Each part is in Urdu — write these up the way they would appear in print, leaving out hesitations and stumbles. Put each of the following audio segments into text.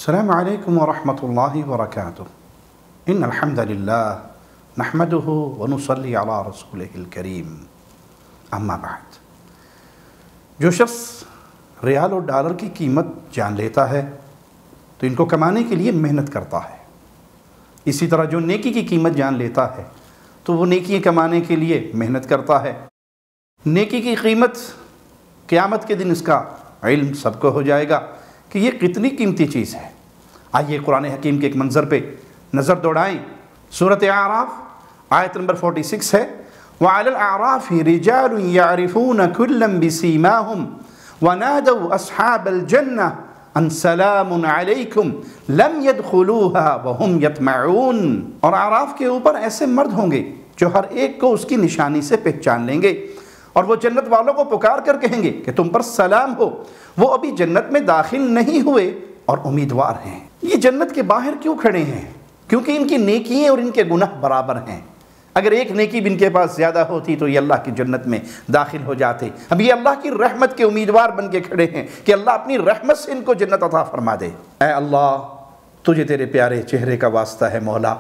السلام علیکم ورحمۃ اللہ وبرکاتہ ان الحمد للہ نحمدہ ونصلی علی رسولہ الکریم اما بعد۔ جو شخص ریال اور ڈالر کی قیمت جان لیتا ہے تو ان کو کمانے کے لیے محنت کرتا ہے۔ اسی طرح جو نیکی کی قیمت جان لیتا ہے تو وہ نیکیاں کمانے کے لیے محنت کرتا ہے۔ نیکی کی قیمت قیامت کے دن اس کا علم سب کو ہو جائے گا کہ یہ کتنی قیمتی چیز ہے۔ آئیے قرآن حکیم کے ایک منظر پہ نظر دوڑائیں۔ سورۃ اعراف آیت نمبر 46 ہے، وَعَلَى الْأَعْرَافِ رِجَالٌ يَعْرِفُونَ كُلًّا بِسِيمَاهُمْ وَنَادَوْا أَصْحَابَ الْجَنَّةِ أَنْ سَلَامٌ عَلَيْكُمْ لَمْ يَدْخُلُوهَا وَهُمْ يَطْمَعُونَ۔ اور اعراف کے اوپر ایسے مرد ہوں گے جو ہر ایک کو اس کی نشانی سے پہچان لیں گے، اور وہ جنت والوں کو پکار کر کہیں گے کہ تم پر سلام ہو، وہ ابھی جنت میں داخل نہیں ہوئے اور امیدوار ہیں۔ یہ جنت کے باہر کیوں کھڑے ہیں؟ کیونکہ ان کی نیکیاں اور ان کے گناہ برابر ہیں۔ اگر ایک نیکی بھی ان کے پاس زیادہ ہوتی تو یہ اللہ کی جنت میں داخل ہو جاتے۔ اب یہ اللہ کی رحمت کے امیدوار بن کے کھڑے ہیں کہ اللہ اپنی رحمت سے ان کو جنت عطا فرما دے۔ اے اللہ، تجھے تیرے پیارے چہرے کا واسطہ ہے مولا،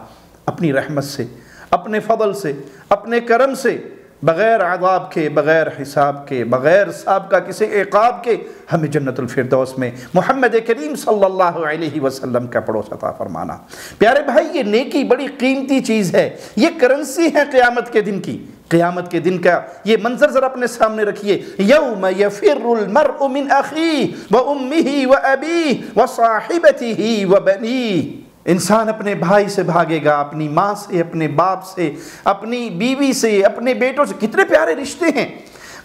اپنی رحمت سے، اپنے فضل سے، اپنے کرم سے، بغیر عذاب کے، بغیر حساب کے، بغیر سابقہ کسی عقاب کے ہمیں جنت الفردوس میں محمد کریم صلی اللہ علیہ وسلم کا پڑوس عطا فرمانا۔ پیارے بھائی، یہ نیکی بڑی قیمتی چیز ہے، یہ کرنسی ہے قیامت کے دن کی۔ قیامت کے دن کا یہ منظر ذرا اپنے سامنے رکھیے، یوم یفر المرء من اخیہ وامہ وابیہ وصاحبتہ وبنیہ۔ انسان اپنے بھائی سے بھاگے گا، اپنی ماں سے، اپنے باپ سے، اپنی بیوی سے، اپنے بیٹوں سے۔ کتنے پیارے رشتے ہیں۔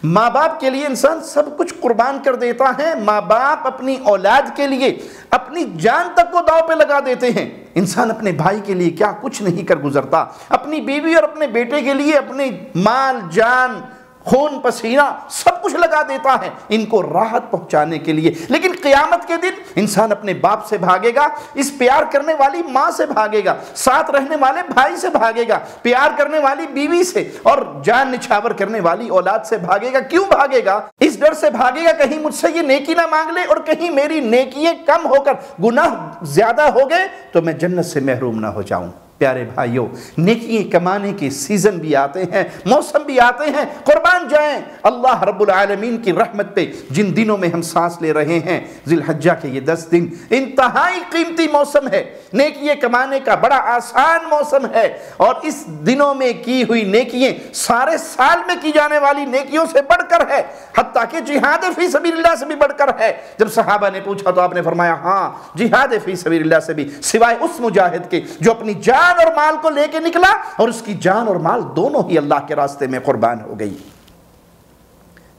ماں باپ کے لیے انسان سب کچھ قربان کر دیتا ہے۔ ماں باپ اپنی اولاد کے لیے اپنی جان تک کو داؤ پہ لگا دیتے ہیں۔ انسان اپنے بھائی کے لیے کیا کچھ نہیں کر گزرتا، اپنی بیوی اور اپنے بیٹے کے لیے اپنے مال، جان، خون، پسینہ سب کچھ لگا دیتا ہے ان کو راحت پہنچانے کے لیے۔ لیکن قیامت کے دن انسان اپنے باپ سے بھاگے گا، اس پیار کرنے والی ماں سے بھاگے گا، ساتھ رہنے والے بھائی سے بھاگے گا، پیار کرنے والی بیوی سے، اور جان نچھاور کرنے والی اولاد سے بھاگے گا۔ کیوں بھاگے گا؟ اس ڈر سے بھاگے گا کہیں مجھ سے یہ نیکی نہ مانگ لے، اور کہیں میری نیکیاں کم ہو کر گناہ زیادہ ہو گئے تو میں جنت سے محروم نہ ہو جاؤں۔ پیارے بھائیوں، نیکی کمانے کے سیزن بھی آتے ہیں، موسم بھی آتے ہیں۔ قربان جائیں اللہ رب العالمین کی رحمت پہ جن دنوں میں ہم سانس لے رہے ہیں، ذی الحجہ کے یہ 10 دن انتہائی قیمتی موسم ہے، نیکی کمانے کا بڑا آسان موسم ہے، اور اس دنوں میں کی ہوئی نیکیاں سارے سال میں کی جانے والی نیکیوں سے بڑھ کر ہے، حتیٰ کہ جہاد فی سبیل اللہ سے بھی بڑھ کر ہے۔ جب صحابہ نے پوچھا تو آپ نے فرمایا ہاں، جہاد فی سبیل اللہ سے بھی، سوائے اس مجاہد کے جو اپنی جان اور مال کو لے کے نکلا اور اس کی جان اور مال دونوں ہی اللہ کے راستے میں قربان ہو گئی۔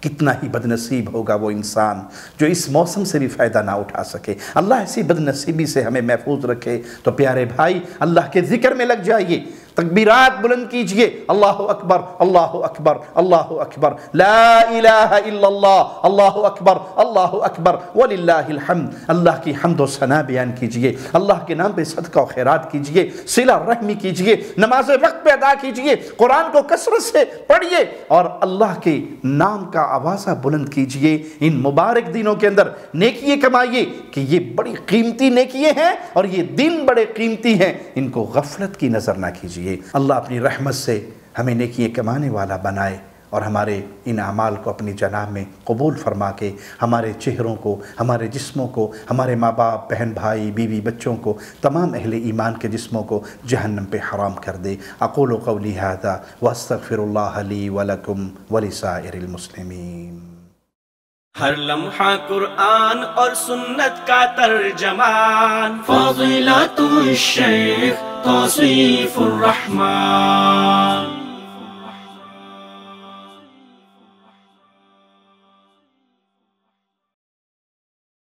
کتنا ہی بد نصیب ہوگا وہ انسان جو اس موسم سے بھی فائدہ نہ اٹھا سکے۔ اللہ ایسی بد نصیبی سے ہمیں محفوظ رکھے۔ تو پیارے بھائی، اللہ کے ذکر میں لگ جائیے، تکبیرات بلند کیجئے، اللہ اکبر، اللہ اکبر، اللہ اکبر، لا الہ الا اللہ، اللہ اکبر، اللہ اکبر، وللہ الحمد۔ اللہ کی حمد و ثنا بیان کیجئے، اللہ کے نام پہ صدقہ و خیرات کیجئے، صلہ رحمی کیجئے، نماز وقت پہ ادا کیجئے، قرآن کو کثرت سے پڑھیے، اور اللہ کے نام کا آوازہ بلند کیجئے۔ ان مبارک دنوں کے اندر نیکیاں کمائیے کہ یہ بڑی قیمتی نیکیاں ہیں، اور یہ دن بڑے قیمتی ہیں، ان کو غفلت کی نظر نہ کیجئے۔ اللہ اپنی رحمت سے ہمیں نیکیاں کمانے والا بنائے، اور ہمارے ان اعمال کو اپنی جناب میں قبول فرما کے ہمارے چہروں کو، ہمارے جسموں کو، ہمارے ماں باپ، بہن بھائی، بیوی بچوں کو، تمام اہل ایمان کے جسموں کو جہنم پہ حرام کر دے۔ اقول قولی ھذا واستغفر اللہ لی ولکم ولسائر المسلمین۔ ہر لمحہ قرآن اور سنت کا ترجمان، فضیلت الشیخ توصیف الرحمان۔